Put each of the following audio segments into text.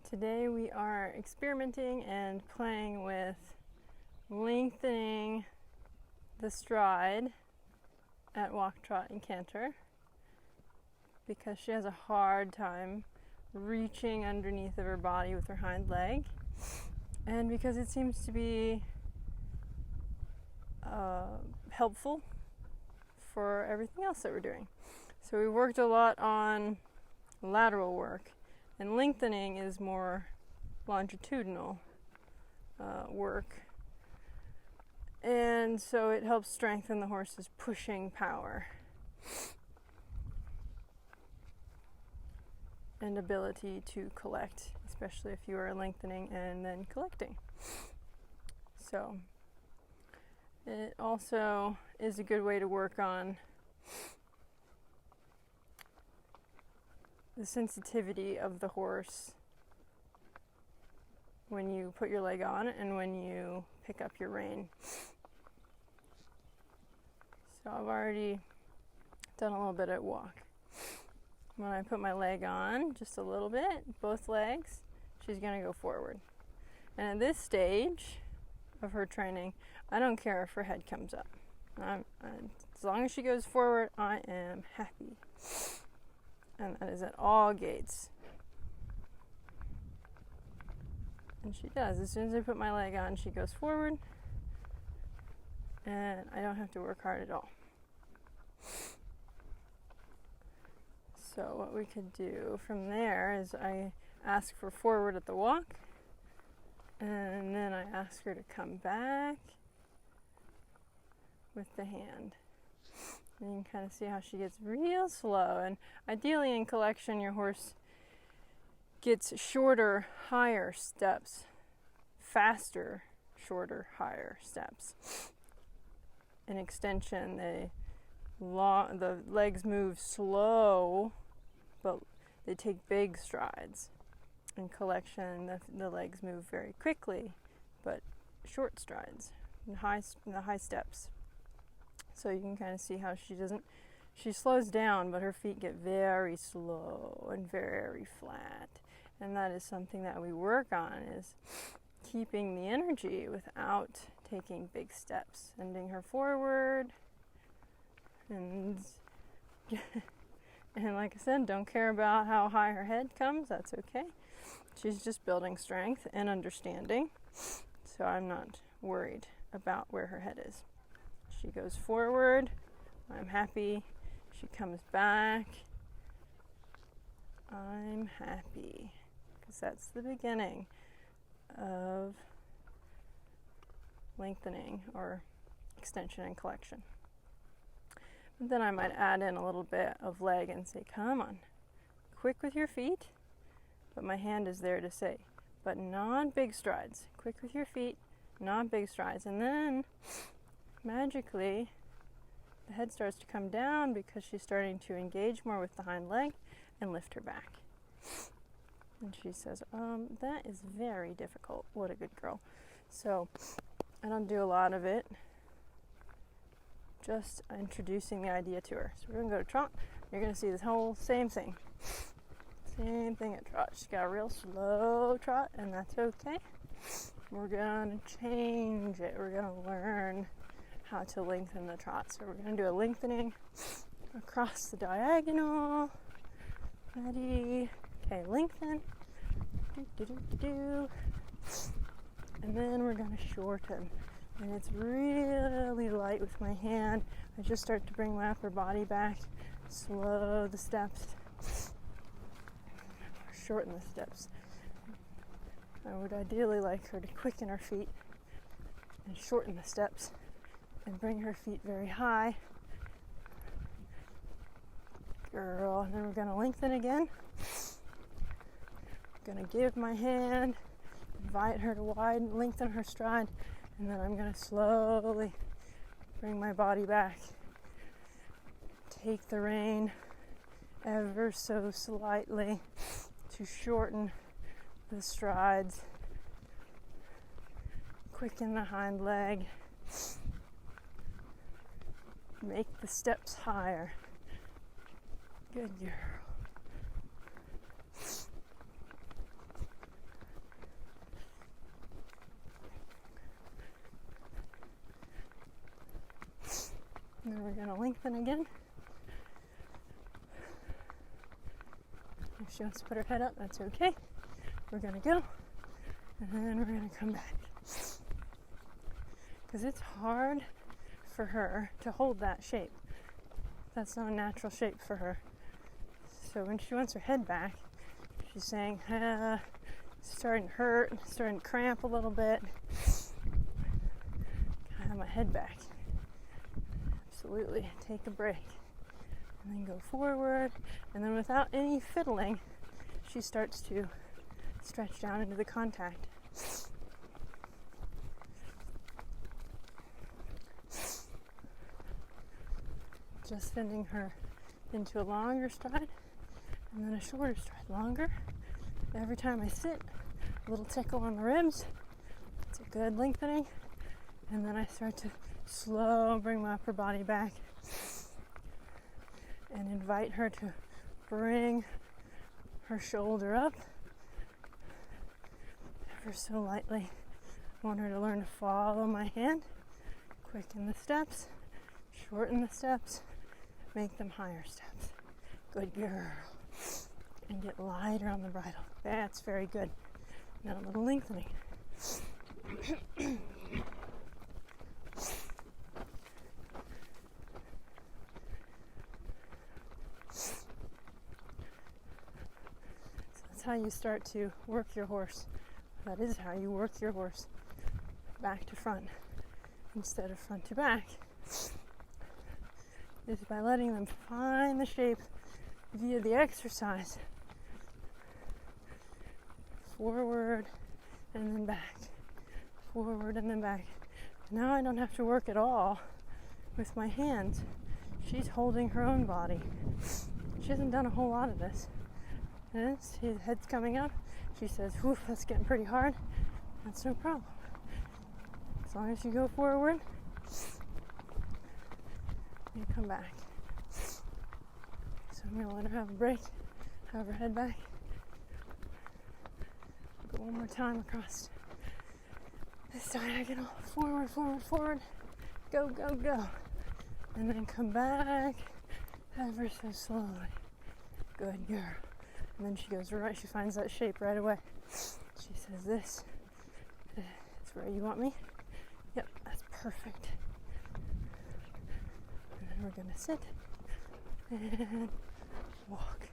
Today we are experimenting and playing with lengthening the stride at walk, trot, and canter because she has a hard time reaching underneath of her body with her hind leg, and because it seems to be helpful for everything else that we're doing. So we worked a lot on lateral work, and lengthening is more longitudinal work. And so it helps strengthen the horse's pushing power and ability to collect, especially if you are lengthening and then collecting. So it also is a good way to work on the sensitivity of the horse when you put your leg on and when you pick up your rein. So I've already done a little bit at walk. When I put my leg on, just a little bit, both legs, she's going to go forward. And at this stage of her training, I don't care if her head comes up. As long as she goes forward, I am happy. And that is at all gaits. And she does. As soon as I put my leg on, she goes forward. And I don't have to work hard at all. So what we could do from there is I ask for forward at the walk. And then I ask her to come back with the hand. And you can kind of see how she gets real slow. And ideally in collection, your horse gets shorter, higher steps. Faster, shorter, higher steps. In extension, the legs move slow, but they take big strides. In collection, the legs move very quickly, but short strides, and the high steps. So you can kind of see how she slows down, but her feet get very slow and very flat. And that is something that we work on, is keeping the energy without taking big steps. Sending her forward. And like I said, don't care about how high her head comes. That's okay. She's just building strength and understanding. So I'm not worried about where her head is. She goes forward. I'm happy. She comes back. I'm happy. Because that's the beginning of lengthening or extension and collection. But then I might add in a little bit of leg and say, come on, quick with your feet. But my hand is there to say, but not big strides. Quick with your feet, not big strides. And then magically, the head starts to come down because she's starting to engage more with the hind leg and lift her back. And she says, that is very difficult. What a good girl. So I don't do a lot of it, just introducing the idea to her. So we're going to go to trot. You're going to see this whole same thing. Same thing at trot. She's got a real slow trot, and that's okay. We're going to change it. We're going to learn how to lengthen the trot. So we're going to do a lengthening across the diagonal. Ready? Okay, lengthen. Do. And then we're going to shorten. And it's really light with my hand. I just start to bring my upper body back. Slow the steps. Shorten the steps. I would ideally like her to quicken her feet and shorten the steps and bring her feet very high. Girl. And then we're going to lengthen again. I'm going to give my hand, invite her to widen, lengthen her stride, and then I'm going to slowly bring my body back. Take the rein ever so slightly to shorten the strides. Quicken the hind leg. Make the steps higher. Good girl. to lengthen again. If she wants to put her head up, that's okay. We're going to go, and then we're going to come back. Because it's hard for her to hold that shape. That's not a natural shape for her. So when she wants her head back, she's saying, it's starting to hurt, starting to cramp a little bit. I have my head back. Absolutely. Take a break. And then go forward. And then without any fiddling, she starts to stretch down into the contact. Just sending her into a longer stride and then a shorter stride. Longer. Every time I sit, a little tickle on the ribs. It's a good lengthening. And then I start to slow bring my upper body back and invite her to bring her shoulder up ever so lightly. I want her to learn to follow my hand, quicken the steps, shorten the steps, make them higher steps. Good girl. And get lighter on the bridle. That's very good. Now a little lengthening. How you start to work your horse. That is how you work your horse. Back to front instead of front to back. Is by letting them find the shape via the exercise. Forward and then back. Forward and then back. Now I don't have to work at all with my hands. She's holding her own body. She hasn't done a whole lot of this. And his head's coming up. She says, whew, that's getting pretty hard. That's no problem. As long as you go forward, you come back. So I'm going to let her have a break, have her head back. Go one more time across this diagonal. Forward, forward, forward. Go, go, go. And then come back ever so slowly. Good girl. And then she goes right, she finds that shape right away. She says, this is where you want me? Yep, that's perfect. And then we're going to sit and walk.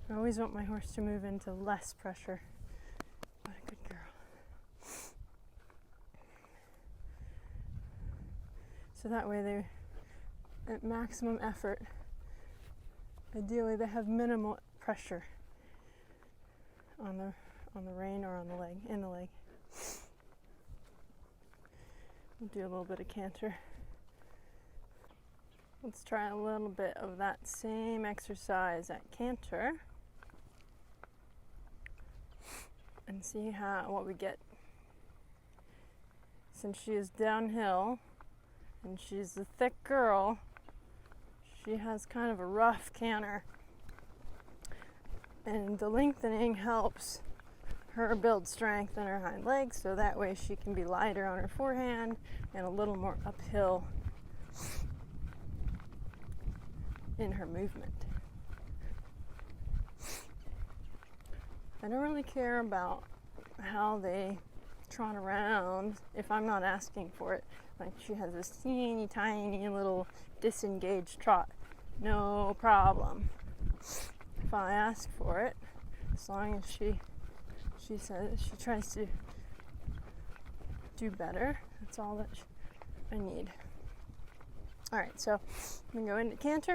I always want my horse to move into less pressure. What a good girl. So that way they, at maximum effort, ideally they have minimal pressure on the rein or on the leg, in the leg. We'll do a little bit of canter. Let's try a little bit of that same exercise at canter and see what we get. Since she is downhill and she's a thick girl, she has kind of a rough canter. And the lengthening helps her build strength in her hind legs, so that way she can be lighter on her forehand and a little more uphill in her movement. I don't really care about how they trot around if I'm not asking for it. Like she has this teeny tiny little disengaged trot. No problem. If I ask for it, as long as she says she tries to do better, that's all that I need. Alright, so I'm going to go into canter.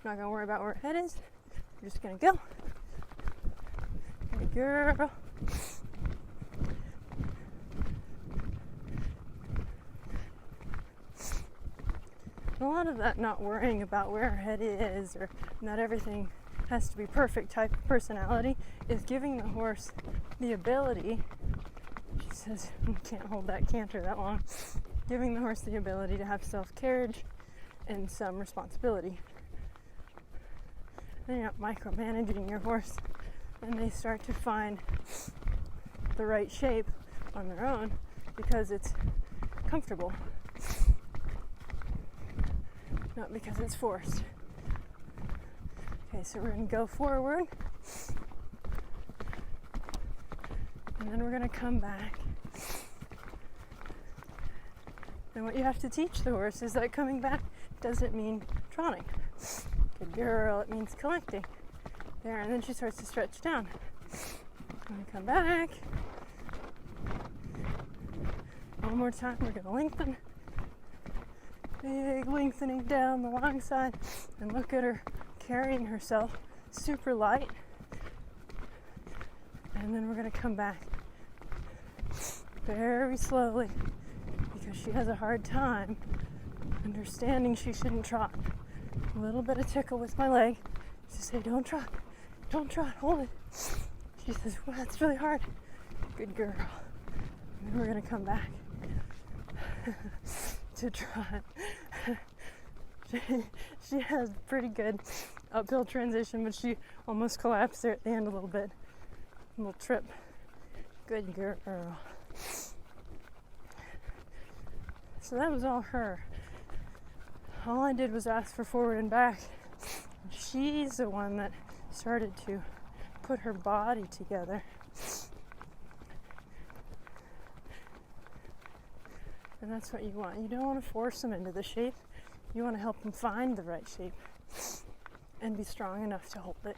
I'm not going to worry about where her head is. I'm just going to go. Good girl. A lot of that not worrying about where her head is or not everything has to be perfect type of personality is giving the horse the ability, she says you can't hold that canter that long, giving the horse the ability to have self-carriage and some responsibility. Then you're not micromanaging your horse and they start to find the right shape on their own because it's comfortable. not because it's forced. Okay, so we're going to go forward, and then we're going to come back. And what you have to teach the horse is that coming back doesn't mean trotting. Good girl, it means collecting. There, and then she starts to stretch down. And come back. One more time, we're going to lengthen. Big lengthening down the long side. And look at her carrying herself super light. And then we're going to come back very slowly because she has a hard time understanding she shouldn't trot. A little bit of tickle with my leg to say, don't trot, hold it. She says, well, that's really hard. Good girl. And then we're going to come back to trot. She has pretty good uphill transition, but she almost collapsed there at the end a little bit. A little trip. Good girl. So that was all her. All I did was ask for forward and back. She's the one that started to put her body together. And that's what you want. You don't want to force them into the shape. You want to help them find the right shape and be strong enough to hold it.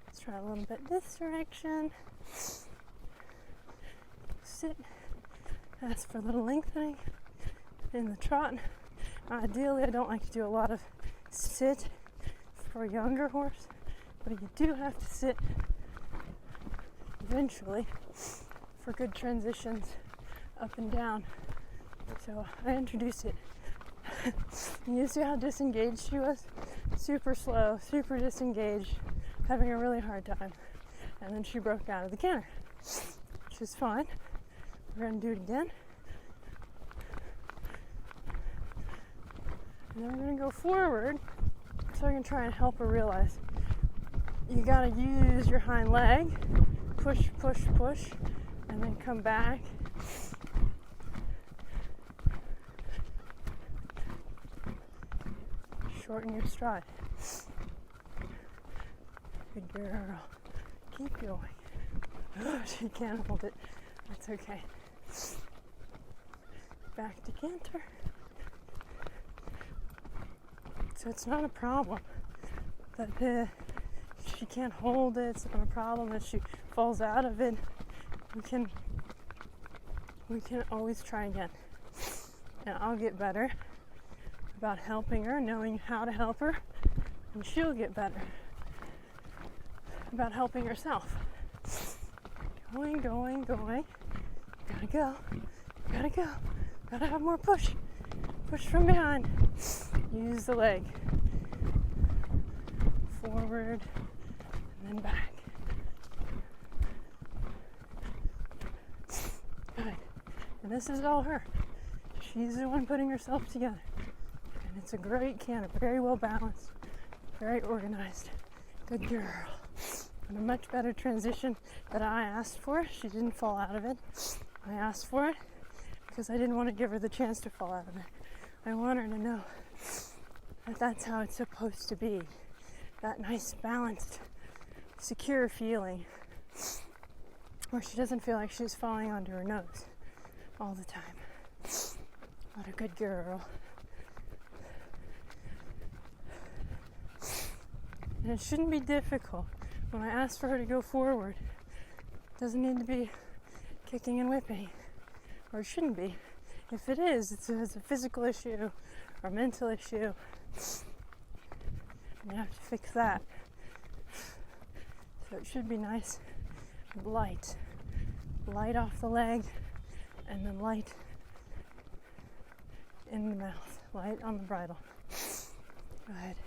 Let's try a little bit this direction. Sit. Ask for a little lengthening in the trot. Ideally, I don't like to do a lot of sit for a younger horse, but you do have to sit eventually for good transitions up and down. So I introduced it. You see how disengaged she was? Super slow, super disengaged, having a really hard time. And then she broke out of the canter, which is fine. We're going to do it again. And then we're going to go forward. So I can try and help her realize you got to use your hind leg. Push, push, push. And then come back. Shorten your stride. Good girl. Keep going. Oh, she can't hold it. That's okay. Back to canter. So it's not a problem that she can't hold it. It's not a problem that she falls out of it. We can always try again. And I'll get better about helping her, knowing how to help her, and she'll get better about helping herself. Going. Gotta go. Gotta have more push. Push from behind. Use the leg. Forward and then back. Good. And this is all her. She's the one putting herself together. And it's a great canter, very well balanced, very organized. Good girl. And a much better transition that I asked for. She didn't fall out of it. I asked for it because I didn't want to give her the chance to fall out of it. I want her to know that that's how it's supposed to be. That nice, balanced, secure feeling where she doesn't feel like she's falling onto her nose all the time. What a good girl. And it shouldn't be difficult. When I ask for her to go forward, it doesn't need to be kicking and whipping, or it shouldn't be. If it is, it's a physical issue or a mental issue. And you have to fix that. So it should be nice and light. Light off the leg, and then light in the mouth. Light on the bridle. Go ahead.